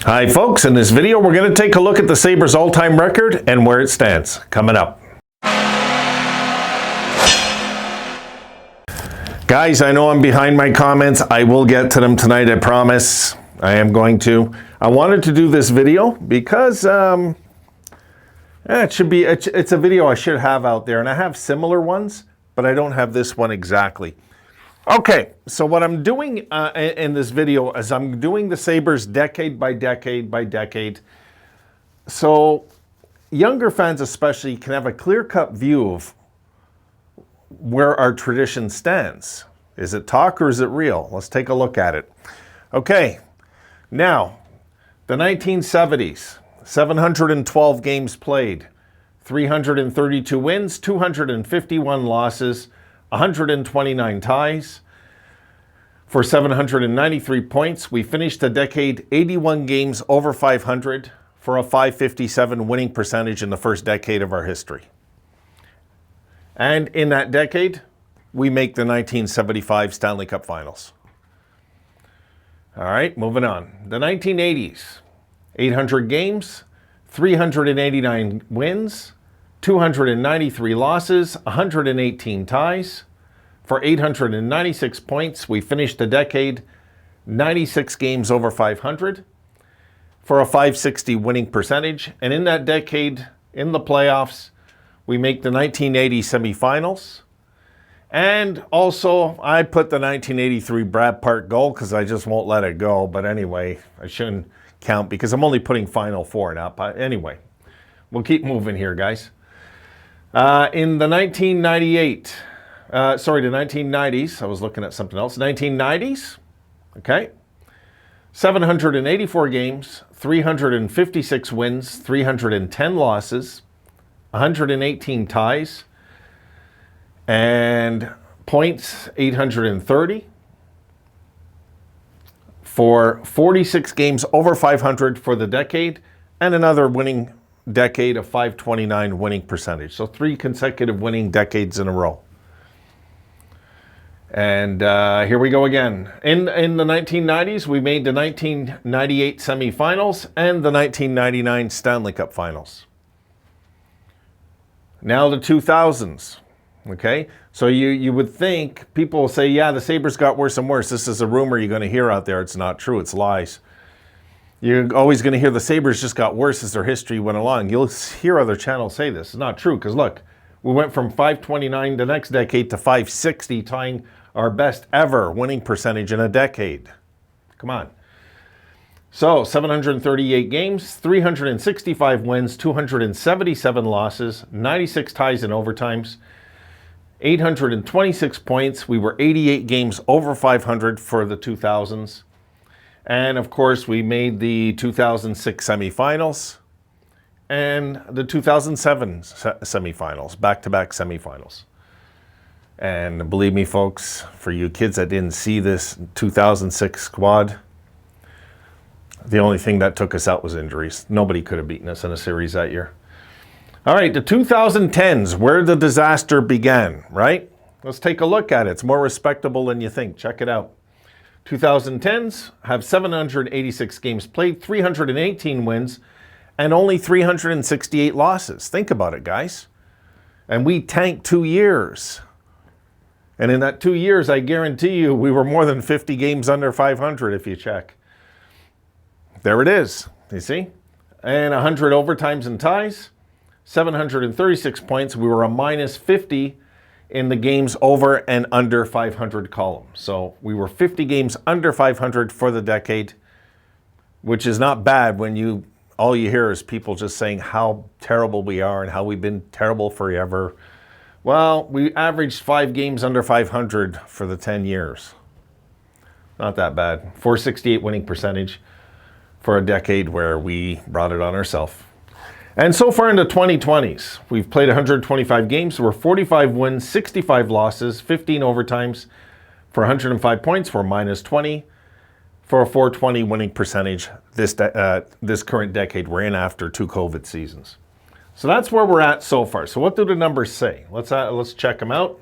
Hi folks, in this video we're going to take a look at the Sabres all-time record and where it stands. Coming up. Guys, I know I'm behind my comments. I will get to them tonight, I promise. I am going to. I wanted to do this video because it's a video I should have out there, and I have similar ones, but I don't have this one exactly. Okay, so what I'm doing in this video is I'm doing the Sabres decade by decade by decade. So younger fans especially can have a clear-cut view of where our tradition stands. Is it talk or is it real? Let's take a look at it. Okay, now, the 1970s, 712 games played, 332 wins, 251 losses, 129 ties. For 793 points, we finished the decade 81 games over 500 for a .557 winning percentage in the first decade of our history. And in that decade, we make the 1975 Stanley Cup Finals. All right, moving on. The 1980s, 800 games, 389 wins, 293 losses, 118 ties. For 896 points, we finished the decade 96 games over 500 for a .560 winning percentage. And in that decade, in the playoffs, we make the 1980 semifinals. And also, I put the 1983 Brad Park goal because I just won't let it go. But anyway, I shouldn't count because I'm only putting Final Four now. But anyway, we'll keep moving here, guys. In the 1998, the 1990s, I was looking at something else. 1990s, okay. 784 games, 356 wins, 310 losses, 118 ties, and points 830 for 46 games over 500 for the decade, and another winning decade of .529 winning percentage. So 3 consecutive winning decades in a row. And here we go again. In the 1990s, we made the 1998 semifinals and the 1999 Stanley Cup Finals. Now the 2000s. Okay, so you would think, people will say, yeah, the Sabres got worse and worse. This is a rumor you're going to hear out there. It's not true. It's lies. You're always going to hear the Sabres just got worse as their history went along. You'll hear other channels say this. It's not true, because look, we went from .529 the next decade to .560, tying our best ever winning percentage in a decade. Come on. So 738 games, 365 wins, 277 losses, 96 ties and overtimes, 826 points. We were 88 games over 500 for the 2000s. And of course, we made the 2006 semifinals and the 2007 semifinals, back-to-back semifinals. And believe me, folks, for you kids that didn't see this 2006 squad, the only thing that took us out was injuries. Nobody could have beaten us in a series that year. All right, the 2010s, where the disaster began, right? Let's take a look at it. It's more respectable than you think. Check it out. 2010s have 786 games played, 318 wins, and only 368 losses. Think about it, guys. And we tanked 2 years. And in that 2 years, I guarantee you, we were more than 50 games under 500 if you check. There it is, you see? And 100 overtimes and ties, 736 points. We were a -50 in the games over and under 500 column. So we were 50 games under 500 for the decade, which is not bad when all you hear is people just saying how terrible we are and how we've been terrible forever. Well, we averaged 5 games under 500 for the 10 years. Not that bad. .468 winning percentage for a decade where we brought it on ourselves. And so far in the 2020s, we've played 125 games. We're 45 wins, 65 losses, 15 overtimes for 105 points. We're -20 for a .420 winning percentage this current decade we're in after 2 COVID seasons. So that's where we're at so far. So what do the numbers say? Let's check them out.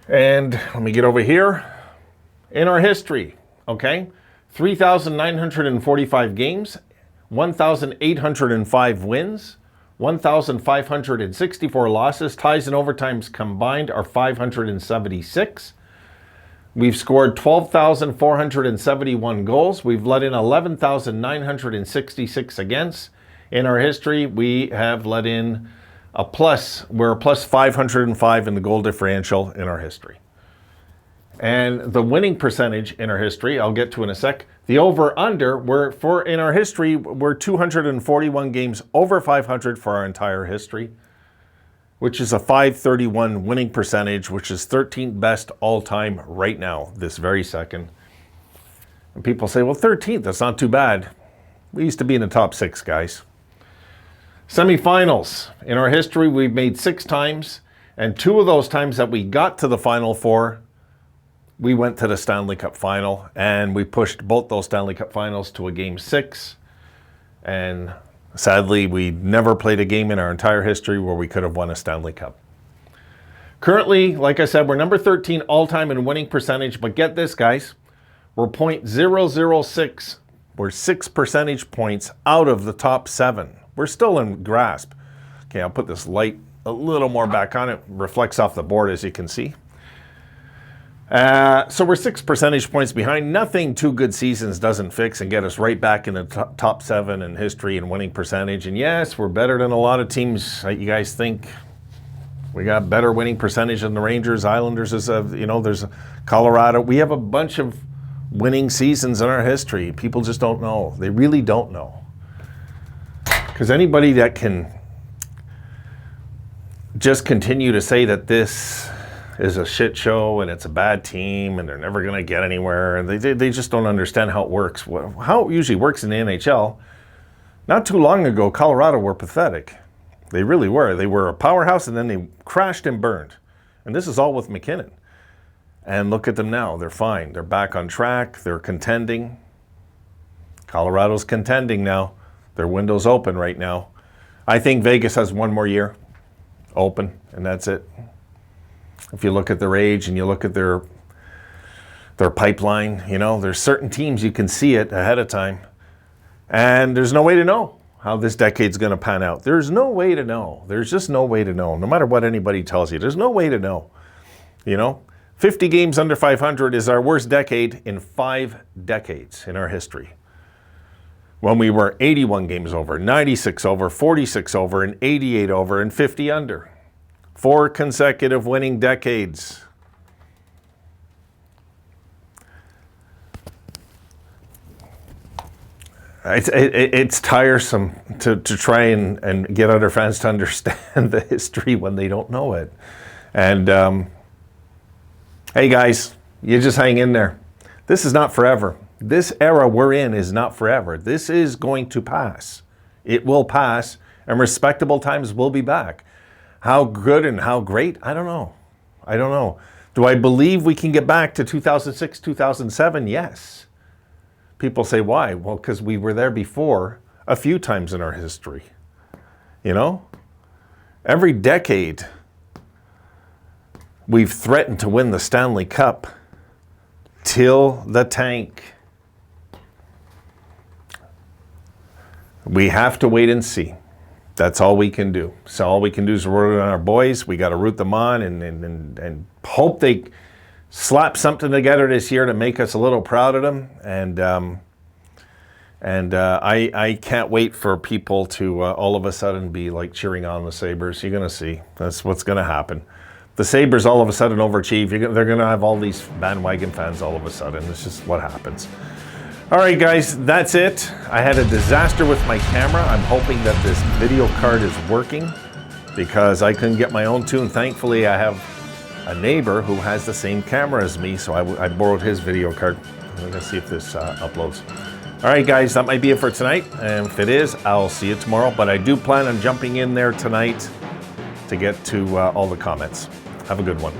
And let me get over here. In our history, okay? 3,945 games, 1,805 wins, 1,564 losses. Ties and overtimes combined are 576. We've scored 12,471 goals. We've let in 11,966 against. In our history, we have let in a plus. We're a plus 505 in the goal differential in our history. And the winning percentage in our history, I'll get to in a sec. The over-under, in our history, we're 241 games over 500 for our entire history, which is a 531 winning percentage, which is 13th best all-time right now, this very second. And people say, well, 13th, that's not too bad. We used to be in the top 6, guys. Semifinals. In our history, we've made 6 times, and 2 of those times that we got to the Final Four, we went to the Stanley Cup Final, and we pushed both those Stanley Cup Finals to a Game 6. And sadly, we never played a game in our entire history where we could have won a Stanley Cup. Currently, like I said, we're number 13 all-time in winning percentage, but get this, guys. We're .006. We're 6 percentage points out of the top 7. We're still in grasp. Okay, I'll put this light a little more back on. It reflects off the board, as you can see. So we're 6 percentage points behind. Nothing 2 good seasons doesn't fix and get us right back in the top 7 in history and winning percentage. And yes, we're better than a lot of teams that you guys think. We got better winning percentage than the Rangers, Islanders, there's Colorado. We have a bunch of winning seasons in our history. People just don't know. They really don't know. Because anybody that can just continue to say that this is a shit show and it's a bad team and they're never going to get anywhere, and they just don't understand how it works. How it usually works in the NHL. Not too long ago, Colorado were pathetic. They really were. They were a powerhouse, and then they crashed and burned. And this is all with McKinnon. And look at them now. They're fine. They're back on track. They're contending. Colorado's contending now. Their window's open right now. I think Vegas has 1 more year open, and that's it. If you look at their age and you look at their pipeline, there's certain teams you can see it ahead of time. And there's no way to know how this decade's going to pan out. There's no way to know. There's just no way to know. No matter what anybody tells you, there's no way to know. 50 games under 500 is our worst decade in 5 decades in our history. When we were 81 games over, 96 over, 46 over, and 88 over, and 50 under. 4 consecutive winning decades. It's tiresome to try and get other fans to understand the history when they don't know it. And hey guys, you just hang in there. This is not forever. This era we're in is not forever. This is going to pass. It will pass, and respectable times will be back. How good and how great? I don't know. Do I believe we can get back to 2006, 2007? Yes. People say, why? Well, because we were there before a few times in our history. Every decade, we've threatened to win the Stanley Cup till the tank. We have to wait and see. That's all we can do. So all we can do is root on our boys. We got to root them on and hope they slap something together this year to make us a little proud of them. And I can't wait for people to all of a sudden be like cheering on the Sabres. You're going to see. That's what's going to happen. The Sabres all of a sudden overachieve. They're going to have all these bandwagon fans all of a sudden. It's just what happens. All right, guys, that's it. I had a disaster with my camera. I'm hoping that this video card is working because I couldn't get my own tune. Thankfully, I have a neighbor who has the same camera as me, so I borrowed his video card. Let's see if this uploads. All right, guys, that might be it for tonight. And if it is, I'll see you tomorrow. But I do plan on jumping in there tonight to get to all the comments. Have a good one.